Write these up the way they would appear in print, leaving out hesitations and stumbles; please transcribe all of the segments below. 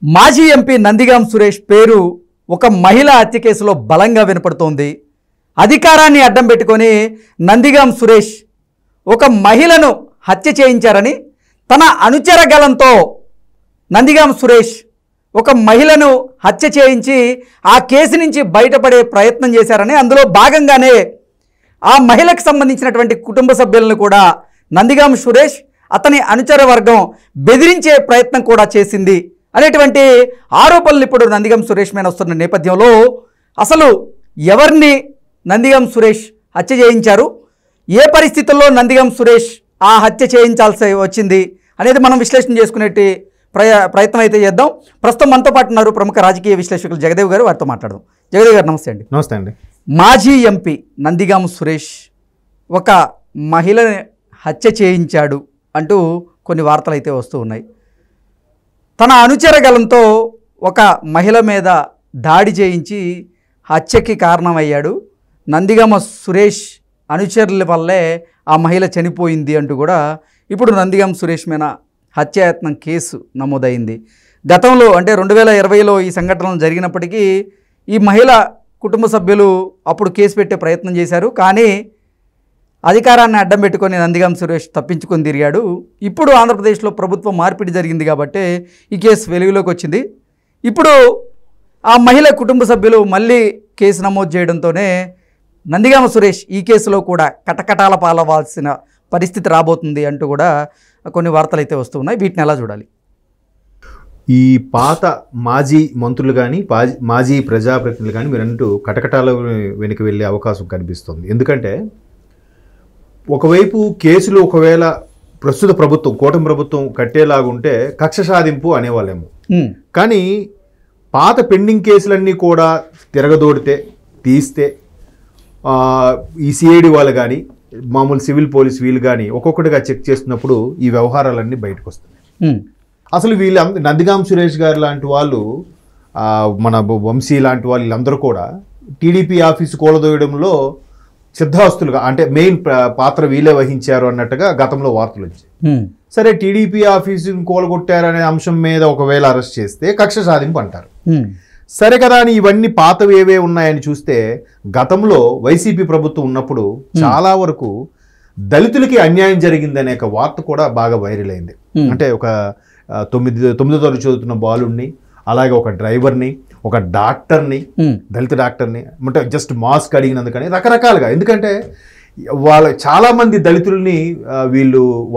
మాజీ ఎంపీ నందిగాం సురేష్ పేరు ఒక మహిళ హత్య కేసులో బలంగా వినపడుతోంది. అధికారాన్ని అడ్డం పెట్టుకొని నందిగాం సురేష్ ఒక మహిళను హత్య చేయించారని తన అనుచర గలంతో నందిగాం సురేష్ ఒక మహిళను హత్య చేయించి ఆ కేసు నుంచి బయటపడే ప్రయత్నం చేశారని, అందులో భాగంగానే ఆ మహిళకు సంబంధించినటువంటి కుటుంబ సభ్యులను కూడా నందిగాం సురేష్ అతని అనుచర వర్గం బెదిరించే ప్రయత్నం కూడా చేసింది అనేటువంటి ఆరోపణలు ఇప్పుడు నందిగాం సురేష్ మీద వస్తున్న నేపథ్యంలో అసలు ఎవరిని నందిగాం సురేష్ హత్య చేయించారు, ఏ పరిస్థితుల్లో నందిగాం సురేష్ ఆ హత్య చేయించాల్సి వచ్చింది అనేది మనం విశ్లేషణ చేసుకునే ప్రయత్నం అయితే చేద్దాం. ప్రస్తుతం మనతో పాటు ఉన్నారు ప్రముఖ రాజకీయ విశ్లేషకులు జగదేవ్ గారు, వారితో మాట్లాడదాం. జగదేవ్ గారు నమస్తే అండి. నమస్తే అండి. మాజీ ఎంపీ నందిగాం సురేష్ ఒక మహిళని హత్య చేయించాడు అంటూ కొన్ని వార్తలు అయితే వస్తూ ఉన్నాయి. తన అనుచర గలంతో ఒక మహిళ మీద దాడి చేయించి హత్యకి కారణమయ్యాడు. నందిగామ సురేష్ అనుచరుల వల్లే ఆ మహిళ చనిపోయింది అంటూ కూడా ఇప్పుడు నందిగాం సురేష్ మీద హత్యాయత్నం కేసు నమోదైంది. గతంలో అంటే 2020లో ఈ సంఘటనలు జరిగినప్పటికీ ఈ మహిళ కుటుంబ సభ్యులు అప్పుడు కేసు పెట్టే ప్రయత్నం చేశారు. కానీ అధికారాన్ని అడ్డం పెట్టుకొని నందిగాం సురేష్ తప్పించుకొని తిరిగాడు. ఇప్పుడు ఆంధ్రప్రదేశ్లో ప్రభుత్వం మార్పిడి జరిగింది కాబట్టి ఈ కేసు వెలుగులోకి వచ్చింది. ఇప్పుడు ఆ మహిళ కుటుంబ సభ్యులు మళ్ళీ కేసు నమోదు చేయడంతోనే నందిగామ సురేష్ ఈ కేసులో కూడా కటకటాల పాలవాల్సిన పరిస్థితి రాబోతుంది అంటూ కూడా కొన్ని వార్తలు అయితే వస్తున్నాయి. వీటిని ఎలా చూడాలి? ఈ పాత మాజీ మంత్రులు కానీ మాజీ ప్రజాప్రతినిధులు కానీ మీరంటూ కటకటాల వెనుక వెళ్ళే అవకాశం కనిపిస్తుంది. ఎందుకంటే ఒకవైపు కేసులు ఒకవేళ ప్రస్తుత ప్రభుత్వం కూటమి ప్రభుత్వం కట్టేలాగుంటే కక్ష సాధింపు అనేవాళ్ళేమో, కానీ పాత పెండింగ్ కేసులన్నీ కూడా తిరగదోడితే తీస్తే ఈ సిఐడి వాళ్ళు కానీ మామూలు సివిల్ పోలీస్ వీళ్ళు కానీ ఒక్కొక్కటిగా చెక్ చేస్తున్నప్పుడు ఈ వ్యవహారాలన్నీ బయటకు వస్తున్నాయి. అసలు వీళ్ళు నందిగాం సురేష్ గారు లాంటి వాళ్ళు, మన వంశీ లాంటి వాళ్ళు, వీళ్ళందరూ కూడా టీడీపీ ఆఫీసు కూలదోయడంలో సిద్ధాస్తులుగా, అంటే మెయిన్ పాత్ర వీళ్ళే వహించారు అన్నట్టుగా గతంలో వార్తలు వచ్చాయి. సరే, టీడీపీ ఆఫీసుని కూలగొట్టారనే అంశం మీద ఒకవేళ అరెస్ట్ చేస్తే కక్ష సాధింపు అంటారు. సరే కదా అని ఇవన్నీ పాతవి ఏవే ఉన్నాయని చూస్తే గతంలో వైసీపీ ప్రభుత్వం ఉన్నప్పుడు చాలా వరకు దళితులకి అన్యాయం జరిగిందనే ఒక వార్త కూడా బాగా వైరల్ అయింది. అంటే ఒక 9వ తరగతి చదువుతున్న బాలుడిని, అలాగే ఒక డ్రైవర్ని, ఒక డాక్టర్ని, దళిత డాక్టర్ని, అంటే జస్ట్ మాస్క్ అడిగినందుకని రకరకాలుగా, ఎందుకంటే చాలామంది దళితుల్ని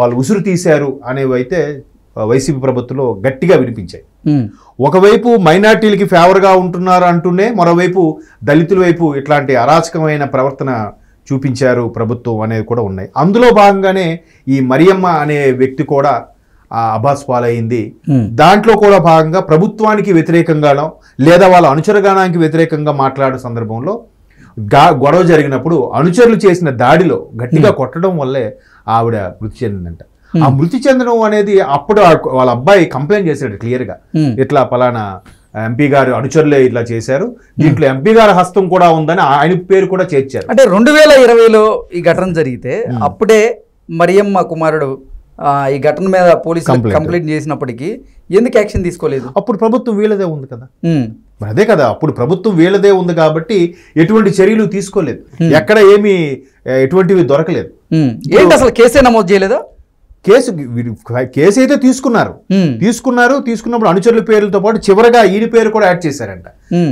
వాళ్ళు ఉసురు తీశారు అనేవి అయితే వైసీపీ ప్రభుత్వంలో గట్టిగా వినిపించాయి. ఒకవైపు మైనార్టీలకి ఫేవర్గా ఉంటున్నారు అంటూనే మరోవైపు దళితుల వైపు ఇట్లాంటి అరాచకమైన ప్రవర్తన చూపించారు ప్రభుత్వం అనేవి కూడా ఉన్నాయి. అందులో భాగంగానే ఈ మరియమ్మ అనే వ్యక్తి కూడా అబాస్ పాలైంది. దాంట్లో కూడా భాగంగా ప్రభుత్వానికి వ్యతిరేకంగానో లేదా వాళ్ళ అనుచరగానానికి వ్యతిరేకంగా మాట్లాడే సందర్భంలో గొడవ జరిగినప్పుడు అనుచరులు చేసిన దాడిలో గట్టిగా కొట్టడం వల్లే ఆవిడ మృతి చెందిందంట. ఆ మృతి చెందడం అనేది అప్పుడు వాళ్ళ అబ్బాయి కంప్లైంట్ చేశాడు క్లియర్గా, ఇట్లా పలానా ఎంపీ గారు అనుచరులే ఇట్లా చేశారు, దీంట్లో ఎంపీ గారి హస్తం కూడా ఉందని ఆయన పేరు కూడా చేర్చారు. అంటే 2020లో ఈ ఘటన జరిగితే అప్పుడే మరియమ్మ కుమారుడు ఈ ఘటన మీద పోలీసులు కంప్లైంట్ చేసినప్పటికీ ఎందుకు యాక్షన్ తీసుకోలేదు? అప్పుడు ప్రభుత్వం వీళ్ళదే ఉంది కదా. అదే కదా, అప్పుడు ప్రభుత్వం వీళ్ళదే ఉంది కాబట్టి ఎటువంటి చర్యలు తీసుకోలేదు, ఎక్కడ ఏమి ఎటువంటివి దొరకలేదు. ఏంటి అసలు కేసే నమోదు చేయలేదా? కేసు అయితే తీసుకున్నప్పుడు అనుచరుల పేర్లతో పాటు చివరగా ఈయన పేరు కూడా యాడ్ చేశారంట.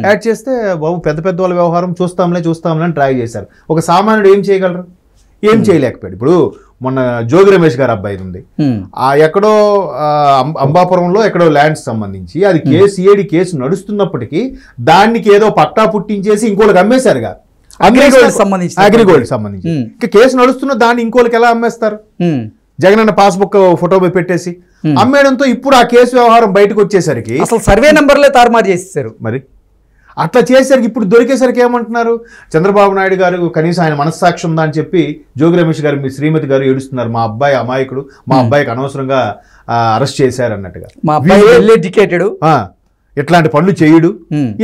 యాడ్ చేస్తే బాబు పెద్ద పెద్ద వాళ్ళ వ్యవహారం చూస్తాంలే అని ట్రై చేశారు. ఒక సామాన్యుడు ఏం చేయగలరు? ఏం చేయలేకపోయాడు. ఇప్పుడు మొన్న జోగి రమేష్ గారు అబ్బాయి ఉంది, ఎక్కడో అంబాపురంలో ఎక్కడో ల్యాండ్స్ సంబంధించి అది సిఐడి కేసు నడుస్తున్నప్పటికీ దానికి ఏదో పట్టా పుట్టించేసి ఇంకోళ్ళకి అమ్మేశారుగా, అగ్రిగోల్డ్ సంబంధించి. ఇంకా కేసు నడుస్తున్న దాన్ని ఇంకోళ్ళకి ఎలా అమ్మేస్తారు? జగనన్న పాస్బుక్ ఫోటో పెట్టేసి అమ్మేయడంతో ఇప్పుడు ఆ కేసు వ్యవహారం బయటకు వచ్చేసరికి అసలు సర్వే నెంబర్లే తారుమారు చేసేసారు. మరి అట్లా చేసేసరికి ఇప్పుడు దొరికేసరికి ఏమంటున్నారు, చంద్రబాబు నాయుడు గారు కనీసం ఆయన మనస్సాక్షి ఉందా అని చెప్పి జోగి రమేష్ గారు, మీ శ్రీమతి గారు ఏడుస్తున్నారు, మా అబ్బాయి అమాయకుడు, మా అబ్బాయికి అనవసరంగా అరెస్ట్ చేశారు అన్నట్టుగా. మా అబ్బాయి వెల్ ఎడ్యుకేటెడ్, ఇట్లాంటి పనులు చేయుడు,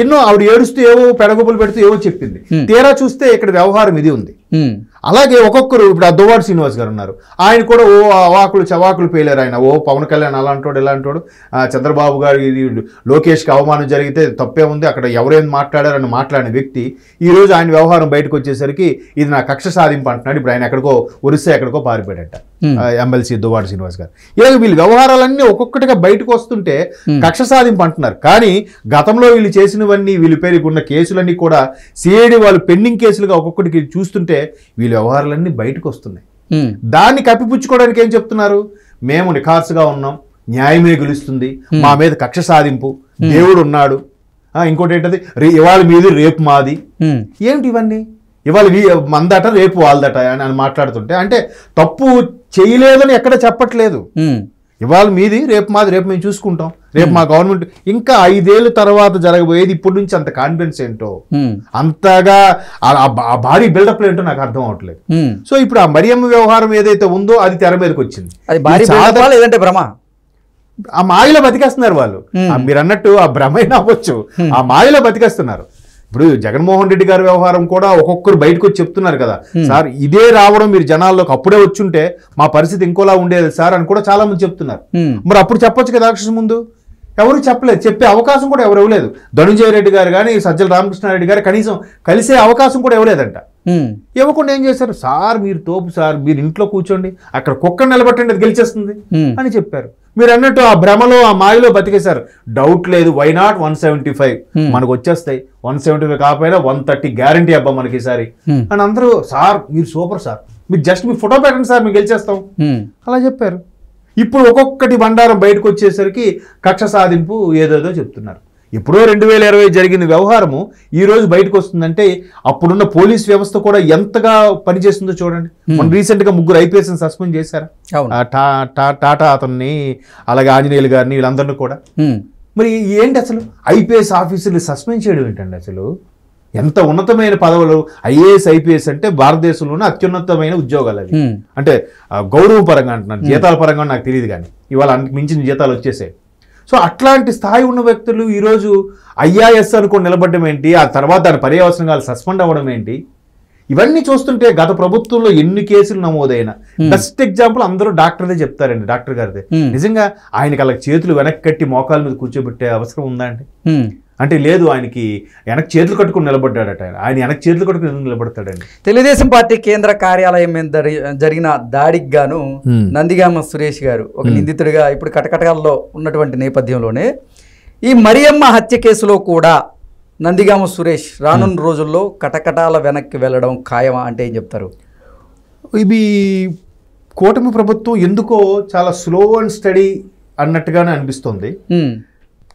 ఎన్నో ఆవిడ ఏడుస్తూ ఏవో పెడగొప్పులు పెడుతూ ఏవో చెప్పింది. తీరా చూస్తే ఇక్కడ వ్యవహారం ఇది ఉంది. అలాగే ఒక్కొక్కరు ఇప్పుడు ఆ దువ్వాడ శ్రీనివాస్ గారు ఉన్నారు, ఆయన కూడా ఓ అవాకులు చవాకులు పేలారు. ఆయన ఓ పవన్ కళ్యాణ్ అలాంటోడు ఇలాంటోడు, చంద్రబాబు గారు ఇది లోకేష్కి అవమానం జరిగితే తప్పే ఉంది, అక్కడ ఎవరేం మాట్లాడారని మాట్లాడిన వ్యక్తి ఈరోజు ఆయన వ్యవహారం బయటకు వచ్చేసరికి ఇది నా కక్ష సాధింపు అంటున్నాడు. ఇప్పుడు ఆయన ఎక్కడికో ఒరిస్సా ఎక్కడికో పారిపోయాడట ఎమ్మెల్సీ దువ్వాడ శ్రీనివాస్ గారు. ఇలాగ వీళ్ళు వ్యవహారాలన్నీ ఒక్కొక్కటిగా బయటకు వస్తుంటే కక్ష సాధింపు అంటున్నారు. కానీ గతంలో వీళ్ళు చేసినవన్నీ, వీళ్ళ పేరుకు ఉన్న కేసులన్నీ కూడా సిఐడి వాళ్ళు పెండింగ్ కేసులుగా ఒక్కొక్కటికి చూస్తుంటే వీళ్ళ వ్యవహారాలన్నీ బయటకు వస్తున్నాయి. దాన్ని కప్పిపుచ్చుకోవడానికి ఏం చెప్తున్నారు, మేము నిఖార్సుగా ఉన్నాం, న్యాయమే గెలుస్తుంది, మా మీద కక్ష సాధింపు, దేవుడు ఉన్నాడు, ఇంకోటి ఏంటది ఇవాళ మీది రేపు మాది. ఏమిటి ఇవన్నీ? ఇవాళ మందట రేపు వాళ్ళదట అని మాట్లాడుతుంటే అంటే తప్పు చేయలేదని ఎక్కడ చెప్పట్లేదు. ఇవాళ మీది రేపు మాది, రేపు మేము చూసుకుంటాం, రేపు మా గవర్నమెంట్ ఇంకా 5 ఏళ్ళ తర్వాత జరగబోయేది ఇప్పటి నుంచి అంత కాన్ఫిడెన్స్ ఏంటో, అంతగా ఆ భారీ బిల్డప్ ఏంటో నాకు అర్థం అవట్లేదు. సో ఇప్పుడు ఆ మరియమ్మ వ్యవహారం ఏదైతే ఉందో అది తెర మీదకి వచ్చింది. ఆ మాయలో బతికేస్తున్నారు వాళ్ళు. మీరు అన్నట్టు ఆ భ్రమైనా అవ్వచ్చు, ఆ మాయలో బతికేస్తున్నారు. ఇప్పుడు జగన్మోహన్ రెడ్డి గారి వ్యవహారం కూడా ఒక్కొక్కరు బయటకు వచ్చి చెప్తున్నారు కదా, సార్ ఇదే రావడం మీరు జనాల్లోకి అప్పుడే వచ్చుంటే మా పరిస్థితి ఇంకోలా ఉండేది సార్ అని కూడా చాలా మంది చెప్తున్నారు. మరి అప్పుడు చెప్పొచ్చు కదా ఎలక్షన్ ముందు, ఎవరు చెప్పలేదు, చెప్పే అవకాశం కూడా ఎవరు ఇవ్వలేదు. ధనుంజయ రెడ్డి గారు కానీ సజ్జల రామకృష్ణారెడ్డి గారు కనీసం కలిసే అవకాశం కూడా ఇవ్వలేదంట. ఇవ్వకుండా ఏం చేశారు, సార్ మీరు తోపు సార్, మీరు ఇంట్లో కూర్చోండి, అక్కడ కుక్కను నిలబట్టండి అది గెలిచేస్తుంది అని చెప్పారు. మీరు అన్నట్టు ఆ భ్రమలో ఆ మాయలో బతికేశారు. డౌట్ లేదు, వై నాట్ 175 మనకు వచ్చేస్తాయి, 175 కాకపోయినా 130 గ్యారంటీ అబ్బా మనకి ఈసారి అని అందరూ, సార్ మీరు సూపర్ సార్, మీరు జస్ట్ మీ ఫోటో పెట్టండి సార్ మేము గెలిచేస్తాం అలా చెప్పారు. ఇప్పుడు ఒక్కొక్కటి బండారం బయటకు వచ్చేసరికి కక్ష సాధింపు ఏదేదో చెప్తున్నారు. ఎప్పుడో 2020 జరిగిన వ్యవహారము ఈ రోజు బయటకు వస్తుందంటే అప్పుడున్న పోలీస్ వ్యవస్థ కూడా ఎంతగా పనిచేస్తుందో చూడండి. మన రీసెంట్ గా 3 IPS సస్పెండ్ చేశారు, టాటా అతన్ని, అలాగే ఆంజనేయులు గారిని, వీళ్ళందరినీ కూడా. మరి ఏంటి అసలు IPS ఆఫీసర్లు సస్పెండ్ చేయడం ఏంటండి? అసలు ఎంత ఉన్నతమైన పదవులు, IAS IPS అంటే భారతదేశంలోనే అత్యున్నతమైన ఉద్యోగాలు అవి. అంటే గౌరవ పరంగా అంటున్నాను, జీతాల పరంగా నాకు తెలియదు, కానీ ఇవాళ అంతకు మించిన జీతాలు వచ్చేసాయి. సో అట్లాంటి స్థాయి ఉన్న వ్యక్తులు ఈరోజు IAS అనుకుని నిలబడడం ఏంటి, ఆ తర్వాత దాని పర్యవసరంగా సస్పెండ్ అవ్వడం ఏంటి, ఇవన్నీ చూస్తుంటే గత ప్రభుత్వంలో ఎన్ని కేసులు నమోదైనా బెస్ట్ ఎగ్జాంపుల్ అందరూ డాక్టర్దే చెప్తారండి, డాక్టర్ గారిదే. నిజంగా ఆయనకి అలా చేతులు వెనక్కి కట్టి మోకాల మీద కూర్చోబెట్టే అవసరం ఉందా అండి? అంటే లేదు, ఆయనకి వెనక్కి చేతులు కట్టుకుని నిలబడ్డాడట. ఆయన వెనక్కి చేతులు కట్టుకుని నిలబడతాడండి. తెలుగుదేశం పార్టీ కేంద్ర కార్యాలయం మీద జరిగిన దాడికి గాను నందిగామ సురేష్ గారు ఒక నిందితుడిగా ఇప్పుడు కటకటాల్లో ఉన్నటువంటి నేపథ్యంలోనే ఈ మరియమ్మ హత్య కేసులో కూడా నందిగామ సురేష్ రానున్న రోజుల్లో కటకటాల వెనక్కి వెళ్ళడం ఖాయమా అంటే ఏం చెప్తారు? ఇది కూటమి ప్రభుత్వం ఎందుకో చాలా స్లో అండ్ స్టడీ అన్నట్టుగానే అనిపిస్తుంది.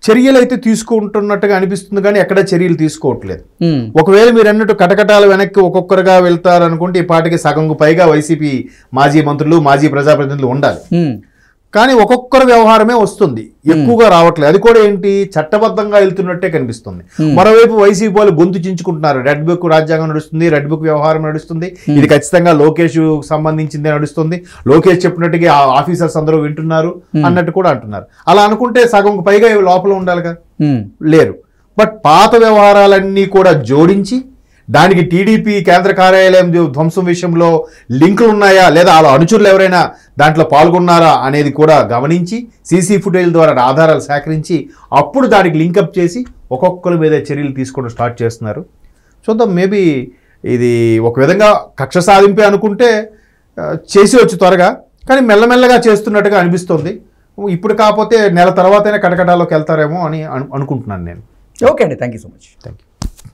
చర్యలు అయితే తీసుకుంటున్నట్టుగా అనిపిస్తుంది, కానీ ఎక్కడ చర్యలు తీసుకోవట్లేదు. ఒకవేళ మీరు అన్నట్టు కటకటాల వెనక్కి ఒక్కొక్కరుగా వెళ్తారనుకుంటే ఈ పాటికి సగంకు పైగా వైసీపీ మాజీ మంత్రులు, మాజీ ప్రజాప్రతినిధులు ఉండాలి. కానీ ఒక్కొక్కరు వ్యవహారమే వస్తుంది, ఎక్కువగా రావట్లేదు. అది కూడా ఏంటి, చట్టబద్ధంగా వెళ్తున్నట్టే కనిపిస్తుంది. మరోవైపు వైసీపీ వాళ్ళు గొంతు చించుకుంటున్నారు, రెడ్ బుక్ రాజ్యాంగం నడుస్తుంది, రెడ్ బుక్ వ్యవహారం నడుస్తుంది, ఇది ఖచ్చితంగా లోకేష్ సంబంధించిందే నడుస్తుంది, లోకేష్ చెప్పినట్టుగా ఆఫీసర్స్ అందరూ వింటున్నారు అన్నట్టు కూడా అంటున్నారు. అలా అనుకుంటే సగంకు పైగా లోపల ఉండాలి కదా, లేరు. బట్ పాత వ్యవహారాలన్నీ కూడా జోడించి దానికి టీడీపీ కేంద్ర కార్యాలయం ధ్వంసం విషయంలో లింకులు ఉన్నాయా, లేదా వాళ్ళ అనుచరులు ఎవరైనా దాంట్లో పాల్గొన్నారా అనేది కూడా గమనించి సీసీ ఫుటేజ్ ద్వారా ఆధారాలు సేకరించి అప్పుడు దానికి లింకప్ చేసి ఒక్కొక్కరి మీద చర్యలు తీసుకోవడం స్టార్ట్ చేస్తున్నారు. చూద్దాం, మేబీ ఇది ఒక విధంగా కక్ష సాధింపే అనుకుంటే చేసేవచ్చు త్వరగా, కానీ మెల్లమెల్లగా చేస్తున్నట్టుగా అనిపిస్తుంది. ఇప్పుడు కాకపోతే నెల తర్వాతైనా కటకటాల్లోకి వెళ్తారేమో అని అనుకుంటున్నాను నేను. ఓకే అండి, thank you so much. Thank you.